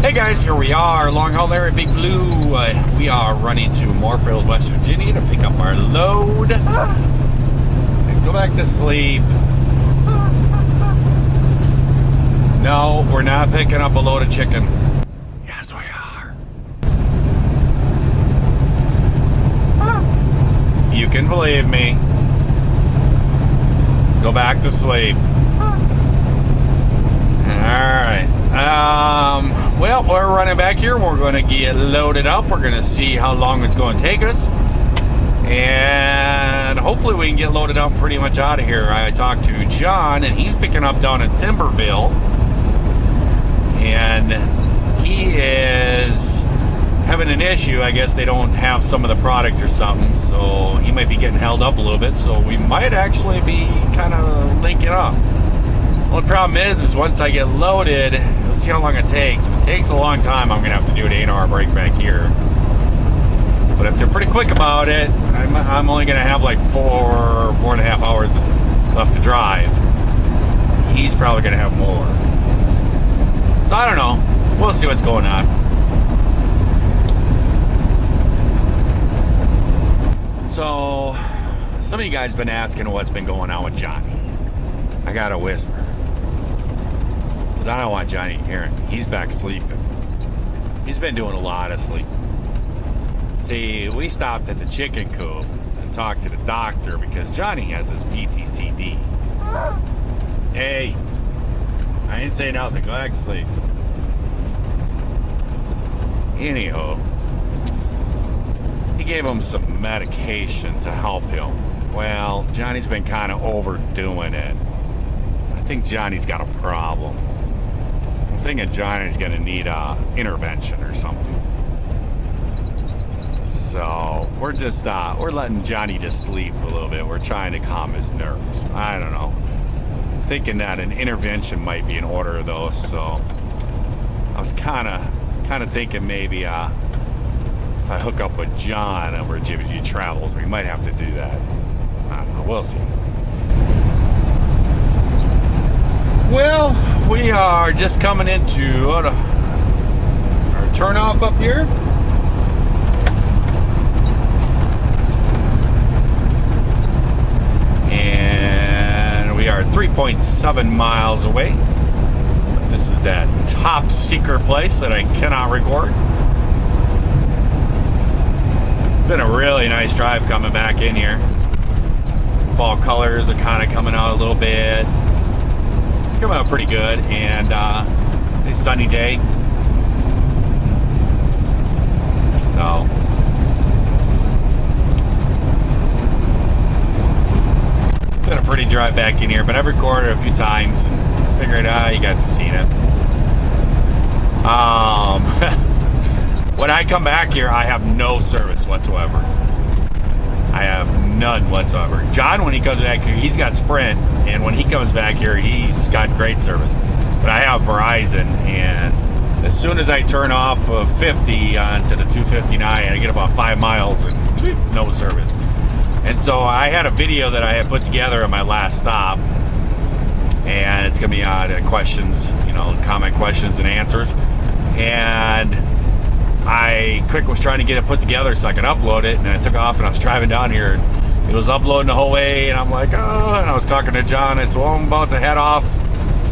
Hey guys, here we are, Long Haul there at Big Blue. We are running to Moorfield, West Virginia to pick up our load and go back to sleep. No, we're not picking up a load of chicken. Yes, we are. You can believe me. Let's go back to sleep. Alright. Well, we're running back here. We're going to get loaded up. We're going to see how long it's going to take us. And hopefully we can get loaded up pretty much out of here. I talked to John, and he's picking up down in Timberville. And he is having an issue. I guess they don't have some of the product or something. So he might be getting held up a little bit. So we might actually be kind of linking up. Well, the problem is once I get loaded, we'll see how long it takes. If it takes a long time, I'm going to have to do an 8-hour break back here. But if they're pretty quick about it, I'm only going to have like 4.5 hours left to drive. He's probably going to have more. So I don't know. We'll see what's going on. So, some of you guys have been asking what's been going on with Johnny. I got to whisper. I don't want Johnny hearing me. He's back sleeping. He's been doing a lot of sleeping. See, we stopped at the chicken coop and talked to the doctor because Johnny has his PTCD. Hey, I ain't saying nothing. Go back to sleep. Anyhow, he gave him some medication to help him. Well, Johnny's been kind of overdoing it. I think Johnny's got a problem. I'm thinking Johnny's going to need a intervention or something. So we're just we're letting Johnny just sleep a little bit. We're trying to calm his nerves. I don't know. Thinking that an intervention might be in order though. So I was kind of thinking maybe if I hook up with John over at GBG Travels, we might have to do that. I don't know. We'll see. Well, we are just coming into our turnoff up here. And we are 3.7 miles away. But this is that top secret place that I cannot record. It's been a really nice drive coming back in here. Fall colors are kind of coming out a little bit. Coming out pretty good, and it's a sunny day, so been a pretty drive back in here, but I've recorded a few times and figured you guys have seen it. When I come back here, I have no service whatsoever. I have none whatsoever. John, when he comes back here, he's got Sprint, and when he comes back here, he's got great service. But I have Verizon, and as soon as I turn off of 50 onto the 259, I get about 5 miles and no service. And so I had a video that I had put together at my last stop, and it's going to be on questions, comment questions and answers. And I was trying to get it put together so I could upload it, and I took off and I was driving down here and it was uploading the whole way, and I'm like, oh, and I was talking to John. I said, well, I'm about to head off,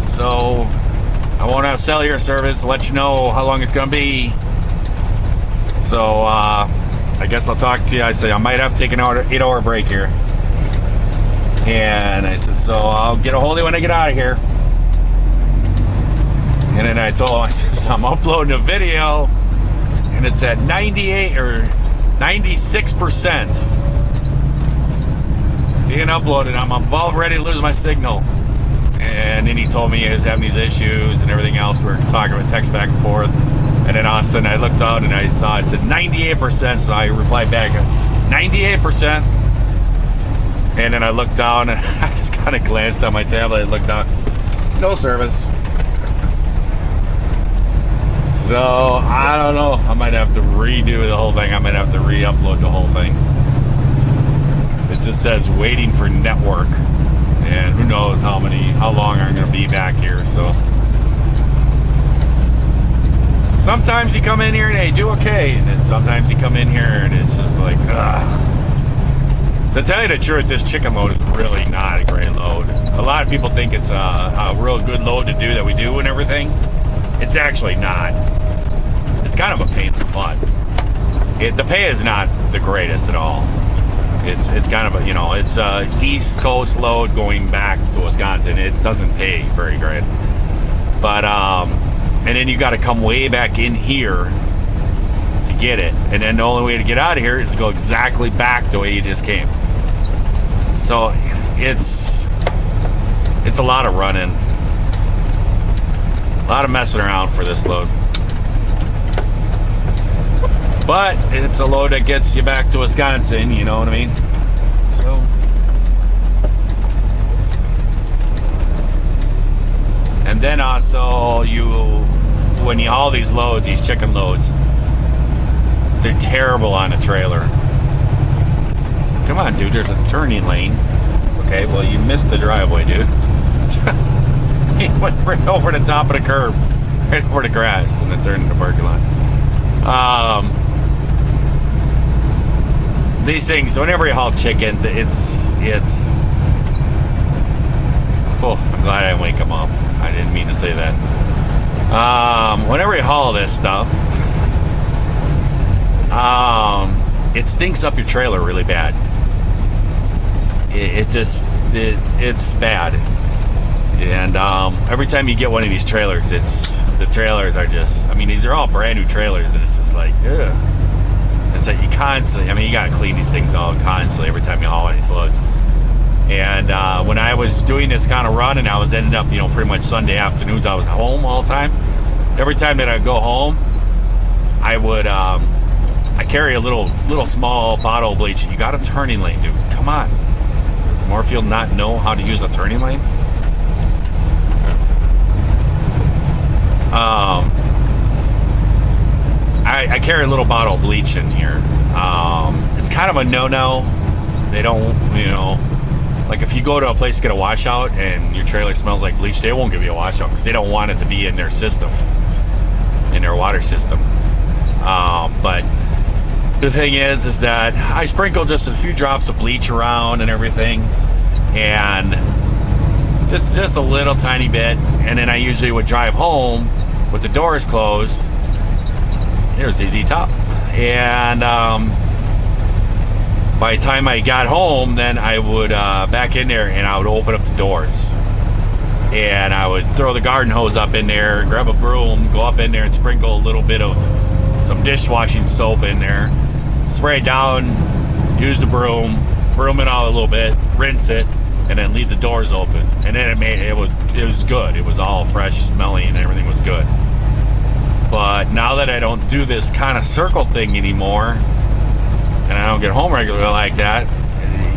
so I won't have cellular service. I'll let you know how long it's going to be. So I guess I'll talk to you. I said I might have to take an 8-hour break here. And I said, so I'll get a hold of you when I get out of here. And then I told him, I said, so I'm uploading a video, and it's at 98 or 96% being uploaded. I'm about ready to lose my signal. And then he told me he was having these issues and everything else. We were talking with text back and forth. And then all of a sudden I looked out and I saw it said 98%. So I replied back, 98%. And then I looked down and I just kind of glanced at my tablet and looked down. No service. So I don't know. I might have to redo the whole thing. I might have to re-upload the whole thing. It just says waiting for network. and who knows how long I'm going to be back here. So sometimes you come in here and they do okay, and then sometimes you come in here and it's just like, ugh. To tell you the truth, this chicken load is really not a great load. A lot of people think it's a real good load to do that we do and everything. It's actually not. It's kind of a pain in the butt. The pay is not the greatest at all. It's kind of a, you know, it's a East Coast load going back to Wisconsin. It doesn't pay very great. But, and then you got to come way back in here to get it. And then the only way to get out of here is to go exactly back the way you just came. So it's a lot of running. A lot of messing around for this load. But it's a load that gets you back to Wisconsin, you know what I mean? So and then also when you haul these loads, these chicken loads, they're terrible on a trailer. Come on, dude, there's a turning lane. Okay, well, you missed the driveway, dude. He went right over the top of the curb, right over the grass, and then turned into the parking lot. These things, whenever you haul chicken, it's oh, I'm glad I didn't wake him up. I didn't mean to say that. Whenever you haul this stuff, it stinks up your trailer really bad. It's bad. And every time you get one of these trailers, the trailers are just, I mean, these are all brand new trailers, and it's just like, ugh. It's like you constantly, I mean, you gotta clean these things out constantly every time you haul one of these loads. And when I was doing this kind of run, and I was ending up, you know, pretty much Sunday afternoons, I was home all the time. Every time that I go home, I would, I carry a little small bottle of bleach. You got a turning lane, dude. Come on. Does Moorfield not know how to use a turning lane? I carry a little bottle of bleach in here. It's kind of a no-no. They don't, you know, like if you go to a place to get a washout and your trailer smells like bleach, they won't give you a washout because they don't want it to be in their system, in their water system. But the thing is that I sprinkle just a few drops of bleach around and everything, and just a little tiny bit, and then I usually would drive home with the doors closed. Here's ZZ Top. And by the time I got home, then I would back in there and I would open up the doors. And I would throw the garden hose up in there, grab a broom, go up in there and sprinkle a little bit of some dishwashing soap in there, spray it down, use the broom it out a little bit, rinse it, and then leave the doors open. And then it was good. It was all fresh, smelly, and everything was good. But now that I don't do this kind of circle thing anymore, and I don't get home regularly like that,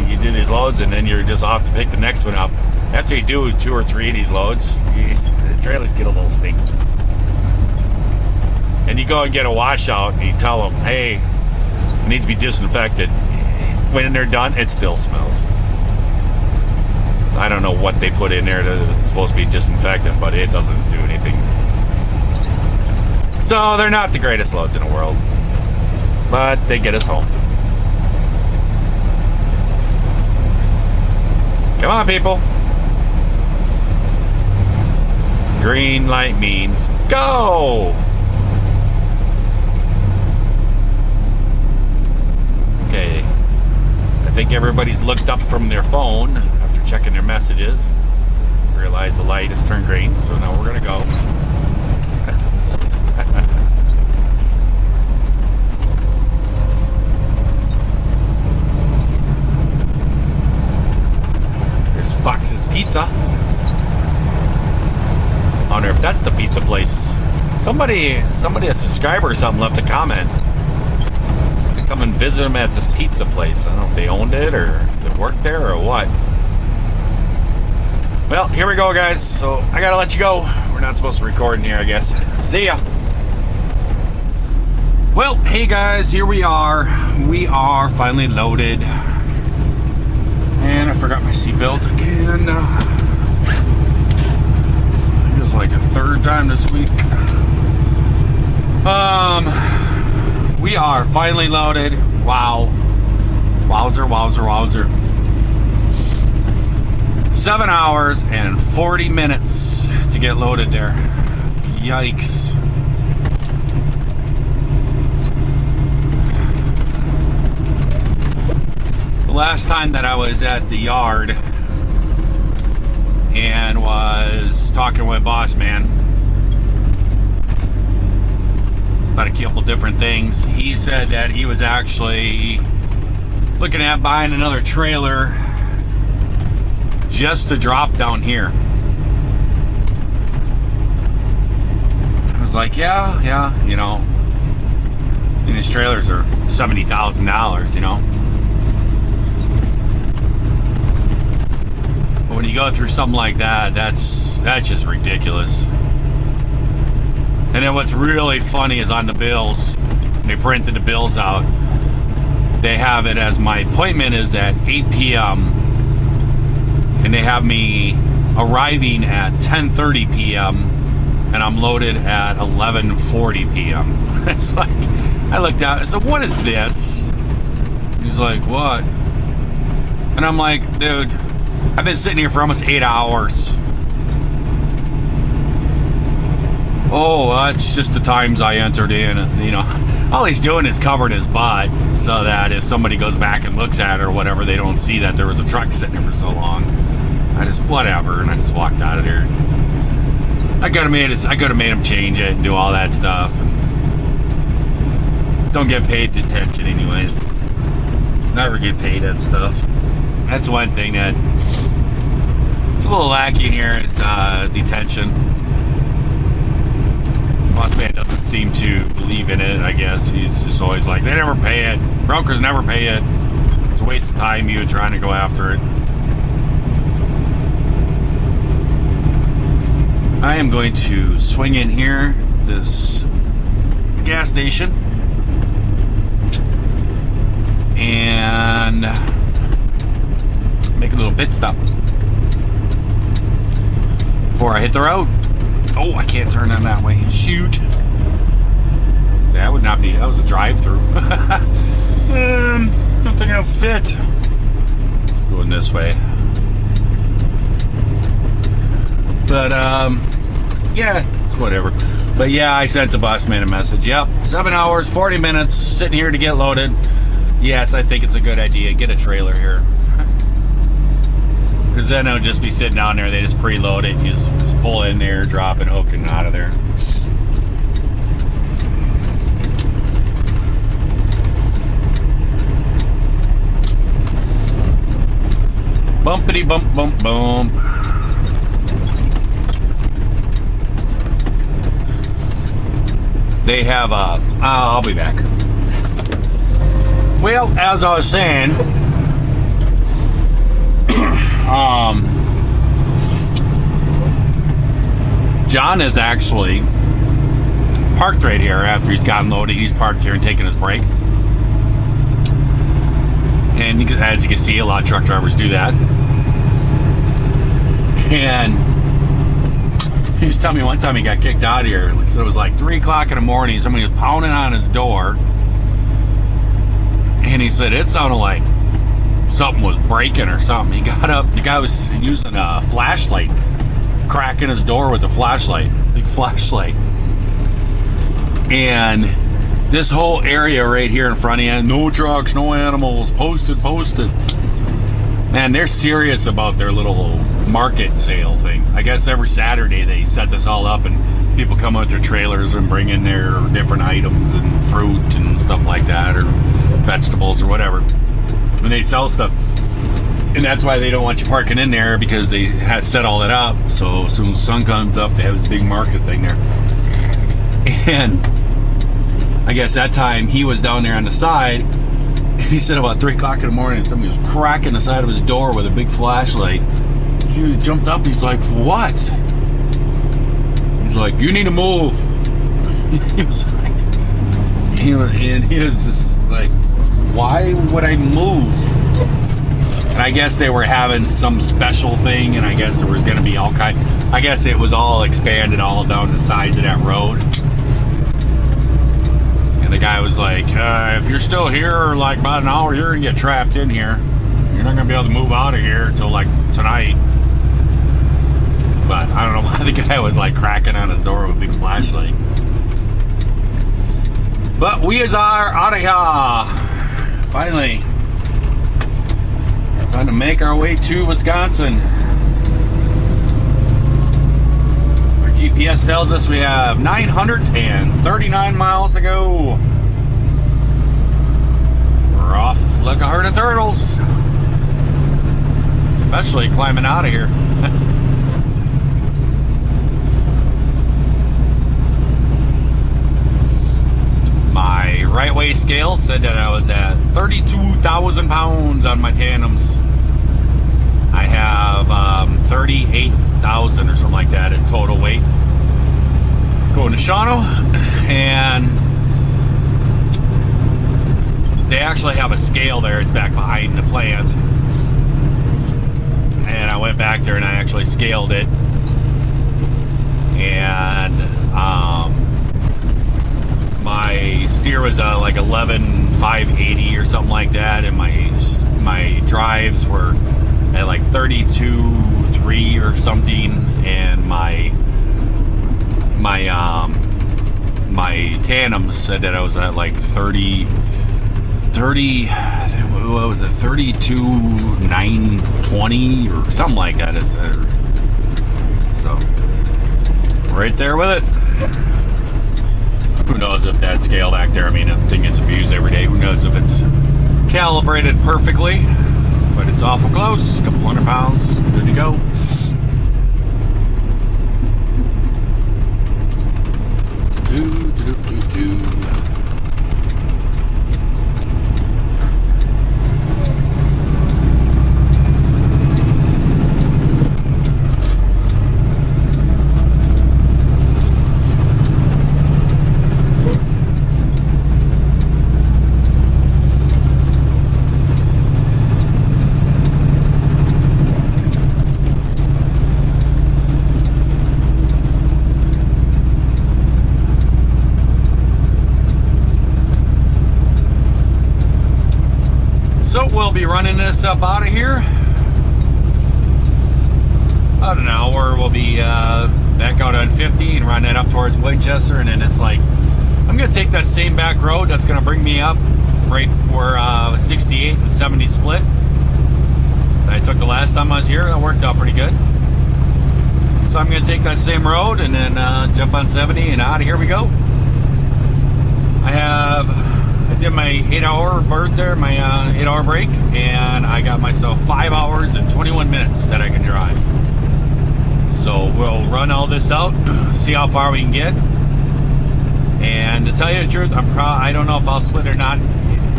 you do these loads and then you're just off to pick the next one up. After you do 2 or 3 of these loads, the trailers get a little stinky. And you go and get a washout and you tell them, hey, it needs to be disinfected. When they're done, it still smells. I don't know what they put in there that's supposed to be disinfectant, but it doesn't do anything. So they're not the greatest loads in the world, but they get us home. Come on, people. Green light means go. Okay. I think everybody's looked up from their phone after checking their messages. Realize the light has turned green, so now we're gonna go. There's Fox's Pizza. I wonder if that's the pizza place. Somebody, a subscriber or something, left a comment. To come and visit them at this pizza place. I don't know if they owned it or they worked there or what. Well, here we go, guys. So I gotta let you go. We're not supposed to record in here, I guess. See ya. Well, hey guys, here we are. We are finally loaded. And And I forgot my seatbelt again. Feels like a third time this week. We are finally loaded. Wow. Wowzer, wowzer, wowzer. 7 hours and 40 minutes to get loaded there. Yikes. The last time that I was at the yard and was talking with boss man about a couple different things, he said that he was actually looking at buying another trailer just to drop down here. I was like, yeah, you know, and these trailers are $70,000, you know. But when you go through something like that, that's just ridiculous. And then what's really funny is on the bills, they printed the bills out. They have it as my appointment is at 8 p.m. and they have me arriving at 10:30 p.m. and I'm loaded at 11:40 p.m. It's like, I looked out, I said, what is this? He's like, what? And I'm like, dude, I've been sitting here for almost 8 hours. Oh, that's just the times I entered in. You know, all he's doing is covering his butt so that if somebody goes back and looks at it or whatever, they don't see that there was a truck sitting there for so long. I just, whatever, and I just walked out of there. I could have made him change it and do all that stuff. Don't get paid detention anyways. Never get paid that stuff. That's one thing that it's a little lacking here. It's detention. Boss man doesn't seem to believe in it, I guess. He's just always like, they never pay it. Brokers never pay it. It's a waste of time you trying to go after it. I am going to swing in here, this gas station, and make a little pit stop before I hit the road. Oh, I can't turn in that way. Shoot. That would not be, that was a drive-through. I don't think I'll fit. Going this way. But, yeah, it's whatever. But yeah, I sent the boss man a message. Yep, 7 hours, 40 minutes, sitting here to get loaded. Yes, I think it's a good idea. Get a trailer here. Because then it'll just be sitting down there. They just preload it. You just pull in there, drop it, hook, and out of there. Bumpity bump, bump, bump. They have a... I'll be back. Well, as I was saying... John is actually parked right here after he's gotten loaded. He's parked here and taking his break. And you can, as you can see, a lot of truck drivers do that. And he was telling me one time he got kicked out of here. Like, so it was like 3 o'clock in the morning. Somebody was pounding on his door. And he said it sounded like something was breaking or something. He got up. The guy was using a flashlight, cracking his door with a flashlight, big flashlight. And this whole area right here in front of you, no trucks, no animals, posted. Man, they're serious about their little market sale thing. I guess every Saturday they set this all up and people come with their trailers and bring in their different items and fruit and stuff like that, or vegetables or whatever. And they sell stuff. And that's why they don't want you parking in there, because they have set all that up. So as soon as the sun comes up, they have this big market thing there. And I guess that time he was down there on the side, and he said about 3 o'clock in the morning, somebody was cracking the side of his door with a big flashlight. He jumped up, he's like, what? He's like, you need to move. He was like, he was just like, why would I move? And I guess they were having some special thing, and I guess there was going to be all kind. I guess it was all expanded all down the sides of that road. And the guy was like, if you're still here like about an hour, you're going to get trapped in here. You're not going to be able to move out of here until like tonight. But I don't know why the guy was like cracking on his door with a big flashlight. But we are out of here. Finally. Time to make our way to Wisconsin. Our GPS tells us we have 939 miles to go. We're off like a herd of turtles. Especially climbing out of here. My right way scale said that I was at 32,000 pounds on my tandems. I have 38,000 or something like that in total weight. Going to Shawano, and they actually have a scale there. It's back behind the plant. And I went back there and I actually scaled it. And my steer was like 11,580 or something like that, and my drives were at like 32.3 or something, and my tandem said that I was at like 30 what was it, 32,920 or something like that. So right there with it. Who knows if that scale back there, I mean, that thing gets abused every day. Who knows if it's calibrated perfectly, but it's awful close. A couple hundred pounds, good to go. So we'll be running this up out of here. About an hour, we'll be back out on 50 and run that up towards Winchester, and then it's like, I'm gonna take that same back road that's gonna bring me up right where 68 and 70 split that I took the last time I was here. That worked out pretty good. So I'm gonna take that same road and then jump on 70 and out of here we go. I did my 8-hour bird there, my 8-hour break, and I got myself 5 hours and 21 minutes that I can drive. So we'll run all this out, see how far we can get. And to tell you the truth, I don't know if I'll split or not.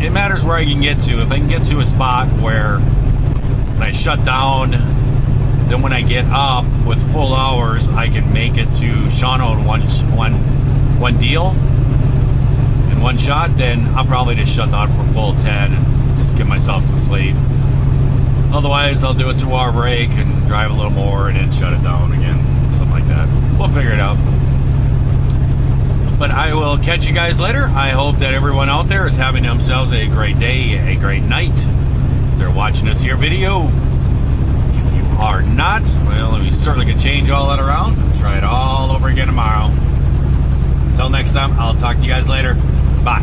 It matters where I can get to. If I can get to a spot where when I shut down, then when I get up with full hours, I can make it to Shawano in one deal. One shot, then I'll probably just shut down for full 10 and just give myself some sleep. Otherwise, I'll do a 2-hour break and drive a little more and then shut it down again, something like that. We'll figure it out. But I will catch you guys later. I hope that everyone out there is having themselves a great day, a great night. If they're watching this here video, if you are not, well, we certainly can change all that around. Try it all over again tomorrow. Until next time, I'll talk to you guys later. Bye.